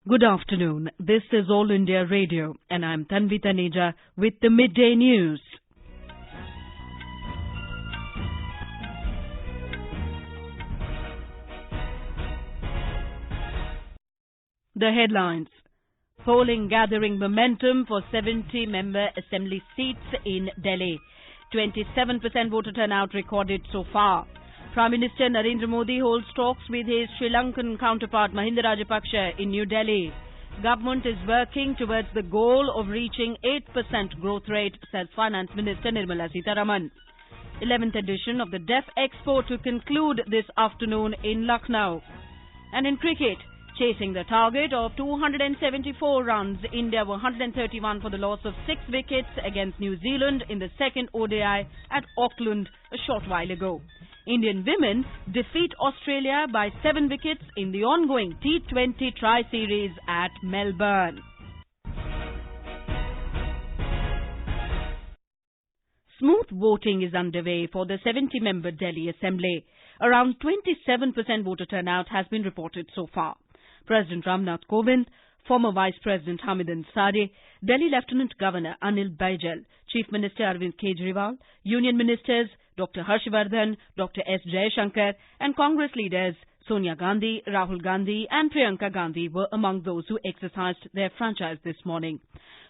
Good afternoon. This is All India Radio and I'm Tanvi Taneja with the Midday News. The headlines. Polling gathering momentum for 70-member assembly seats in Delhi. 27% voter turnout recorded so far. Prime Minister Narendra Modi holds talks with his Sri Lankan counterpart Mahinda Rajapaksa in New Delhi. Government is working towards the goal of reaching 8% growth rate, says Finance Minister Nirmala Sitharaman. 11th edition of the DefExpo to conclude this afternoon in Lucknow. And in cricket, chasing the target of 274 runs, India were 131 for the loss of 6 wickets against New Zealand in the second ODI at Auckland a short while ago. Indian women defeat Australia by 7 wickets in the ongoing T20 Tri-Series at Melbourne. Smooth voting is underway for the 70-member Delhi Assembly. Around 27% voter turnout has been reported so far. President Ramnath Kovind, former Vice President Hamid Ansari, Delhi Lieutenant Governor Anil Baijal, Chief Minister Arvind Kejriwal, Union Ministers Dr. Harshvardhan, Dr. S. Jaishankar and Congress leaders Sonia Gandhi, Rahul Gandhi and Priyanka Gandhi were among those who exercised their franchise this morning.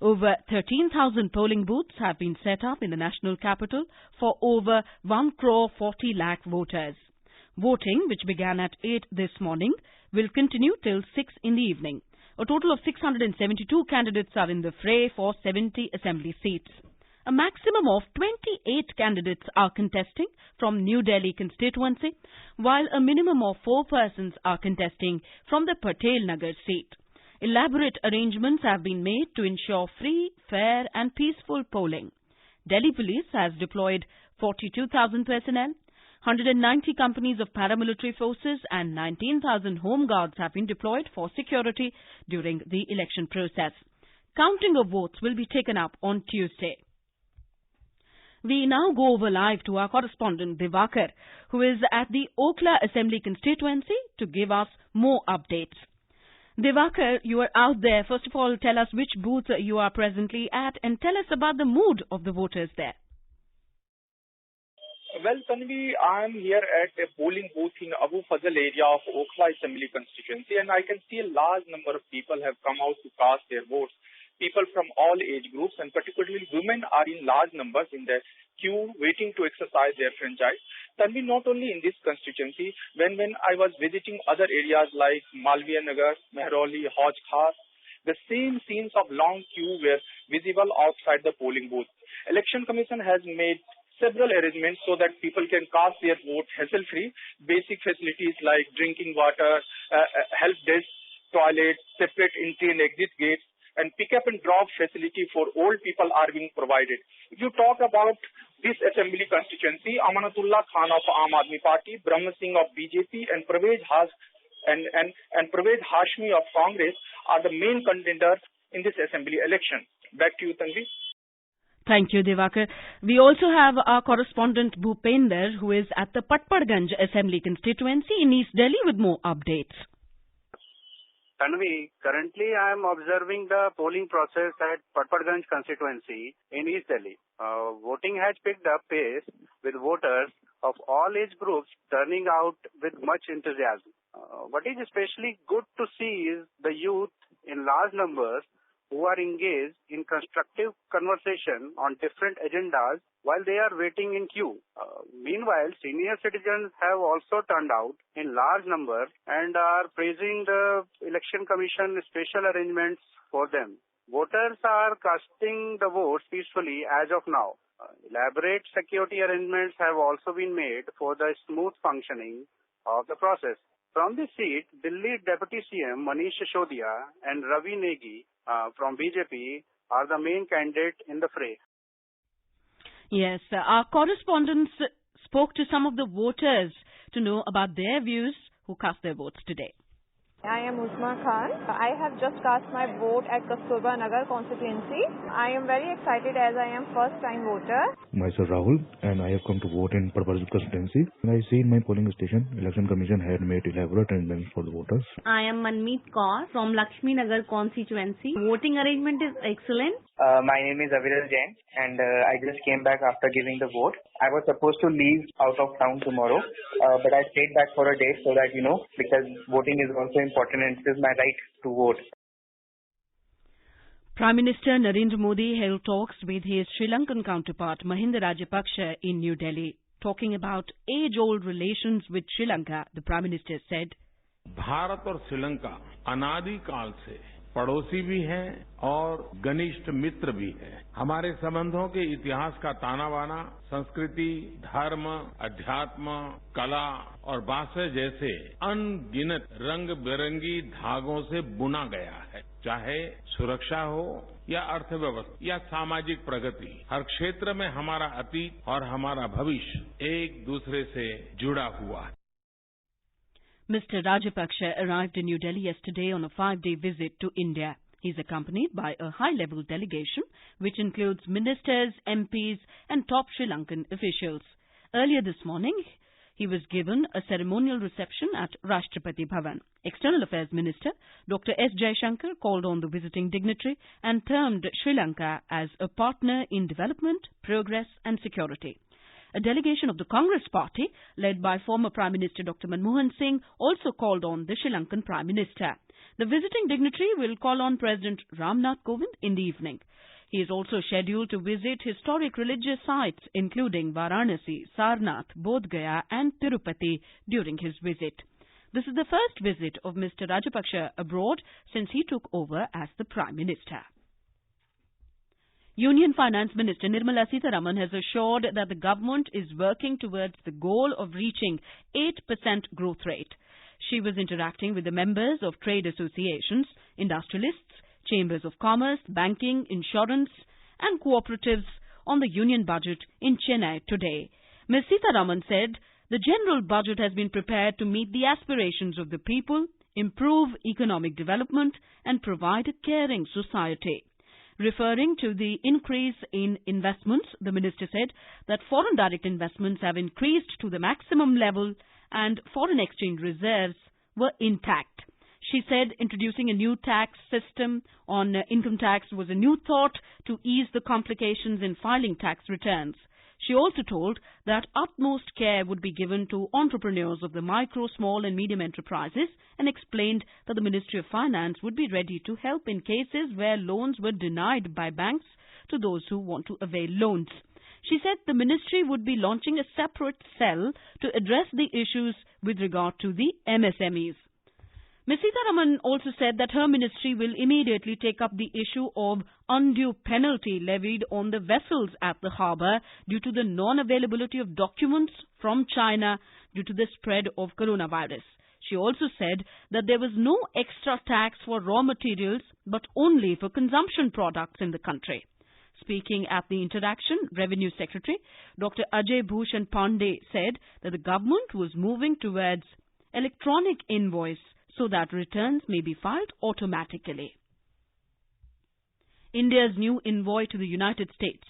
Over 13,000 polling booths have been set up in the national capital for over 1 crore 40 lakh voters. Voting, which began at 8 this morning, will continue till 6 in the evening. A total of 672 candidates are in the fray for 70 assembly seats. A maximum of 28 candidates are contesting from New Delhi constituency, while a minimum of 4 persons are contesting from the Patel Nagar seat. Elaborate arrangements have been made to ensure free, fair and peaceful polling. Delhi Police has deployed 42,000 personnel. 190 companies of paramilitary forces and 19,000 home guards have been deployed for security during the election process. Counting of votes will be taken up on Tuesday. We now go over live to our correspondent Divakar, who is at the Auckland Assembly constituency to give us more updates. Divakar, you are out there. First of all, tell us which booth you are presently at and tell us about the mood of the voters there. Well, Tanvi, I am here at a polling booth in Abu Fazal area of Auckland Assembly constituency, and I can see a large number of people have come out to cast their votes. People from all age groups and particularly women are in large numbers in the queue waiting to exercise their franchise. Tanvi, not only in this constituency, when I was visiting other areas like Malviya Nagar, Mehrauli, Hauj Khas, the same scenes of long queue were visible outside the polling booth. Election Commission has made several arrangements so that people can cast their vote hassle-free. Basic facilities like drinking water, help desk, toilets, separate entry and exit gates, and pick-up and drop facility for old people are being provided. If you talk about this assembly constituency, Amanatullah Khan of Aam Aadmi Party, Brahma Singh of BJP, and Pravej Hashmi of Congress are the main contenders in this assembly election. Back to you, Tanvi. Thank you, Divakar. We also have our correspondent Bhupender, who is at the Patparganj Assembly constituency in East Delhi with more updates. Tanvi, currently I am observing the polling process at Patparganj constituency in East Delhi. Voting has picked up pace with voters of all age groups turning out with much enthusiasm. What is especially good to see is the youth in large numbers who are engaged in constructive conversation on different agendas while they are waiting in queue. Meanwhile, senior citizens have also turned out in large numbers and are praising the Election Commission special arrangements for them. Voters are casting the votes peacefully as of now. Elaborate security arrangements have also been made for the smooth functioning of the process. From this seat, Delhi Deputy CM Manish Sisodia and Ravi Negi from BJP are the main candidates in the fray. Yes, our correspondents spoke to some of the voters to know about their views who cast their votes today. I am Uzma Khan. I have just cast my vote at Kasturba Nagar constituency. I am very excited as I am first time voter. Myself Rahul, and I have come to vote in Parvati constituency. And I see in my polling station, Election Commission had made elaborate arrangements for the voters. I am Manmeet Kaur from Lakshmi Nagar constituency. Voting arrangement is excellent. My name is Aviral Jain, and I just came back after giving the vote. I was supposed to leave out of town tomorrow, but I stayed back for a day so that, because voting is also important and it is my right to vote. Prime Minister Narendra Modi held talks with his Sri Lankan counterpart Mahinda Rajapaksa in New Delhi. Talking about age-old relations with Sri Lanka, the Prime Minister said, Bharat और श्रीलंका अनादि काल से पड़ोसी भी हैं और घनिष्ठ मित्र भी हैं। हमारे संबंधों के इतिहास का ताना बाना संस्कृति, धर्म, अध्यात्म, कला और भाषा जैसे अनगिनत रंग बिरंगी धागों से बुना गया है। चाहे सुरक्षा हो या अर्थव्यवस्था या सामाजिक प्रगति, हर क्षेत्र में हमारा अतीत और हमारा भविष्य एक दूसरे से जुड़ा हुआ है। Mr. Rajapaksa arrived in New Delhi yesterday on a 5-day visit to India. He is accompanied by a high-level delegation, which includes ministers, MPs and top Sri Lankan officials. Earlier this morning, he was given a ceremonial reception at Rashtrapati Bhavan. External Affairs Minister Dr. S. Jaishankar called on the visiting dignitary and termed Sri Lanka as a partner in development, progress and security. A delegation of the Congress party, led by former Prime Minister Dr. Manmohan Singh, also called on the Sri Lankan Prime Minister. The visiting dignitary will call on President Ramnath Kovind in the evening. He is also scheduled to visit historic religious sites, including Varanasi, Sarnath, Bodh Gaya and Tirupati during his visit. This is the first visit of Mr. Rajapaksa abroad since he took over as the Prime Minister. Union Finance Minister Nirmala Sitharaman has assured that the government is working towards the goal of reaching 8% growth rate. She was interacting with the members of trade associations, industrialists, chambers of commerce, banking, insurance and cooperatives on the union budget in Chennai today. Ms. Sitharaman said the general budget has been prepared to meet the aspirations of the people, improve economic development and provide a caring society. Referring to the increase in investments, the minister said that foreign direct investments have increased to the maximum level and foreign exchange reserves were intact. She said introducing a new tax system on income tax was a new thought to ease the complications in filing tax returns. She also told that utmost care would be given to entrepreneurs of the micro, small and medium enterprises and explained that the Ministry of Finance would be ready to help in cases where loans were denied by banks to those who want to avail loans. She said the ministry would be launching a separate cell to address the issues with regard to the MSMEs. Ms. Sitharaman also said that her ministry will immediately take up the issue of undue penalty levied on the vessels at the harbour due to the non-availability of documents from China due to the spread of coronavirus. She also said that there was no extra tax for raw materials but only for consumption products in the country. Speaking at the interaction, Revenue Secretary Dr. Ajay Bhushan Pandey said that the government was moving towards electronic invoice so that returns may be filed automatically. India's new envoy to the United States,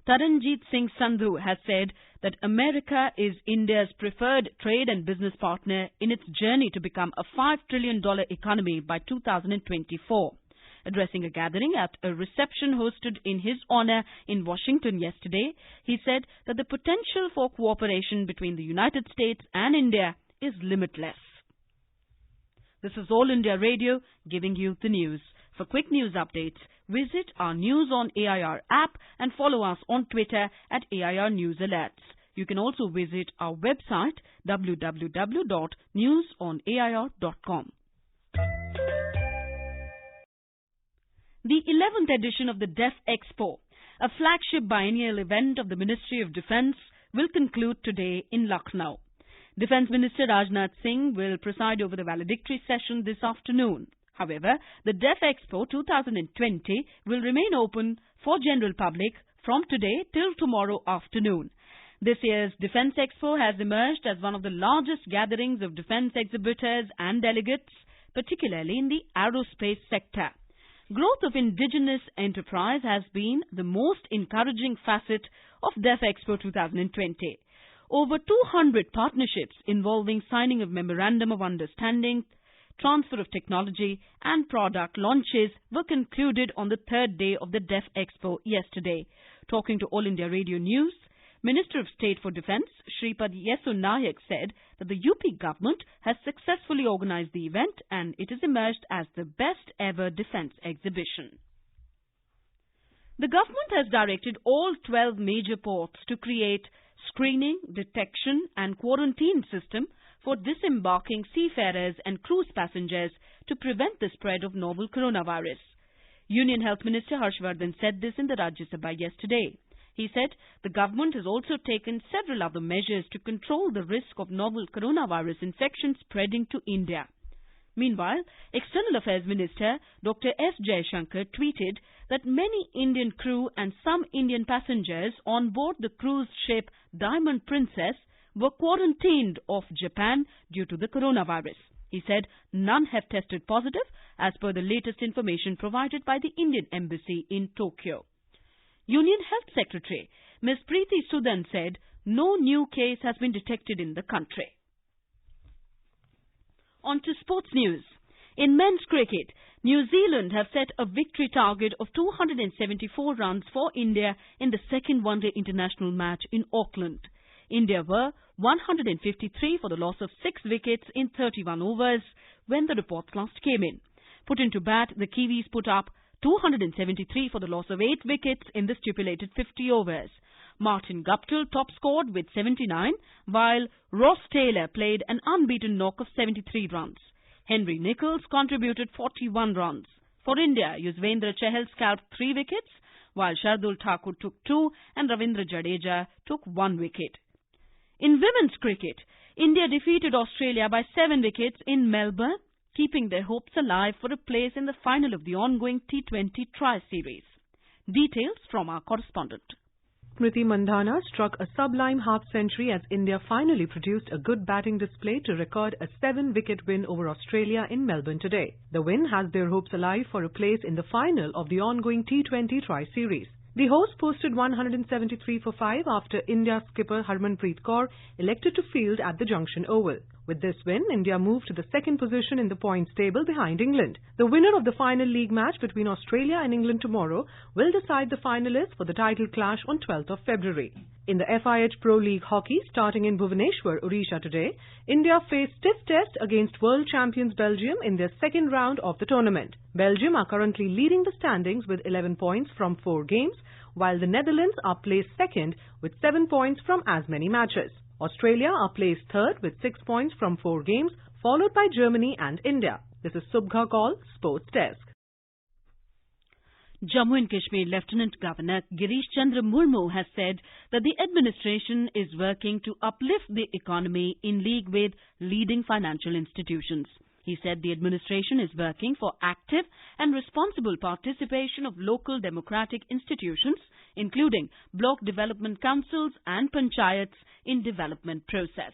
Taranjeet Singh Sandhu, has said that America is India's preferred trade and business partner in its journey to become a $5 trillion economy by 2024. Addressing a gathering at a reception hosted in his honor in Washington yesterday, he said that the potential for cooperation between the United States and India is limitless. This is All India Radio giving you the news. For quick news updates, visit our News on AIR app and follow us on Twitter at AIR News Alerts. You can also visit our website www.newsonair.com. The 11th edition of the DefExpo, a flagship biennial event of the Ministry of Defence, will conclude today in Lucknow. Defence Minister Rajnath Singh will preside over the valedictory session this afternoon. However, the DefExpo 2020 will remain open for general public from today till tomorrow afternoon. This year's Defence Expo has emerged as one of the largest gatherings of defence exhibitors and delegates particularly in the aerospace sector. Growth of indigenous enterprise has been the most encouraging facet of DefExpo 2020. Over 200 partnerships involving signing of Memorandum of Understanding, transfer of technology and product launches were concluded on the third day of the DefExpo yesterday. Talking to All India Radio News, Minister of State for Defence, Shripad Yesu Nayak, said that the UP government has successfully organised the event and it has emerged as the best ever defence exhibition. The government has directed all 12 major ports to create screening, detection and quarantine system for disembarking seafarers and cruise passengers to prevent the spread of novel coronavirus. Union Health Minister Harshvardhan said this in the Rajya Sabha yesterday. He said the government has also taken several other measures to control the risk of novel coronavirus infection spreading to India. Meanwhile, External Affairs Minister Dr. S. Jaishankar tweeted that many Indian crew and some Indian passengers on board the cruise ship Diamond Princess were quarantined off Japan due to the coronavirus. He said none have tested positive as per the latest information provided by the Indian Embassy in Tokyo. Union Health Secretary Ms. Preeti Sudan said no new case has been detected in the country. On to sports news. In men's cricket, New Zealand have set a victory target of 274 runs for India in the second one-day international match in Auckland. India were 153 for the loss of 6 wickets in 31 overs when the reports last came in. Put into bat, the Kiwis put up 273 for the loss of 8 wickets in the stipulated 50 overs. Martin Guptill top scored with 79, while Ross Taylor played an unbeaten knock of 73 runs. Henry Nicholls contributed 41 runs. For India, Yuzvendra Chahal scalped 3 wickets, while Shardul Thakur took 2 and Ravindra Jadeja took 1 wicket. In women's cricket, India defeated Australia by 7 wickets in Melbourne, keeping their hopes alive for a place in the final of the ongoing T20 Tri-Series. Details from our correspondent. Smriti Mandhana struck a sublime half-century as India finally produced a good batting display to record a 7-wicket win over Australia in Melbourne today. The win has their hopes alive for a place in the final of the ongoing T20 Tri-Series. The hosts posted 173 for 5 after India skipper Harmanpreet Kaur elected to field at the Junction Oval. With this win, India moved to the second position in the points table behind England. The winner of the final league match between Australia and England tomorrow will decide the finalists for the title clash on 12th of February. In the FIH Pro League Hockey starting in Bhubaneswar, Odisha today, India faced stiff test against world champions Belgium in their second round of the tournament. Belgium are currently leading the standings with 11 points from 4 games, while the Netherlands are placed second with 7 points from as many matches. Australia are placed third with 6 points from 4 games, followed by Germany and India. This is Subha Kaul, Sports Desk. Jammu and Kashmir Lieutenant Governor Girish Chandra Murmu has said that the administration is working to uplift the economy in league with leading financial institutions. He said the administration is working for active and responsible participation of local democratic institutions, including block development councils and panchayats, in development process.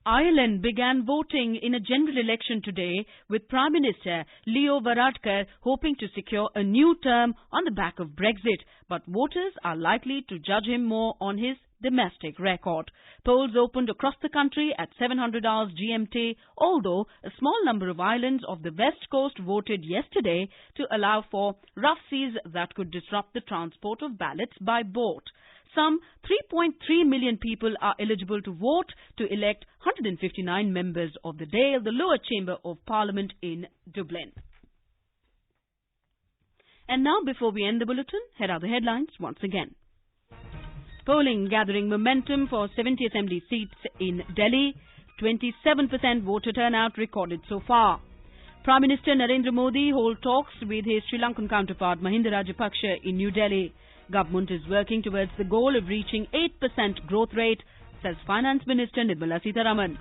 Ireland began voting in a general election today, with Prime Minister Leo Varadkar hoping to secure a new term on the back of Brexit, but voters are likely to judge him more on his domestic record. Polls opened across the country at 700 hours GMT, although a small number of islands of the west coast voted yesterday to allow for rough seas that could disrupt the transport of ballots by boat. Some 3.3 million people are eligible to vote to elect 159 members of the Dáil, the lower chamber of Parliament in Dublin. And now, before we end the bulletin, here are the headlines once again. Polling gathering momentum for 70 assembly seats in Delhi. 27% voter turnout recorded so far. Prime Minister Narendra Modi holds talks with his Sri Lankan counterpart Mahinda Rajapaksa in New Delhi. Government is working towards the goal of reaching 8% growth rate, says Finance Minister Nirmala Sitharaman.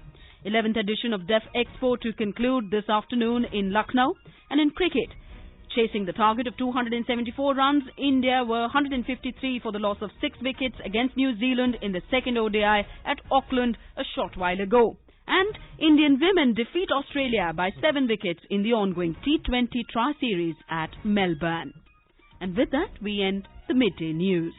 11th edition of DefExpo to conclude this afternoon in Lucknow. And in cricket, chasing the target of 274 runs, India were 153 for the loss of 6 wickets against New Zealand in the second ODI at Auckland a short while ago. And Indian women defeat Australia by 7 wickets in the ongoing T20 Tri-Series at Melbourne. And with that, we end the Midday News.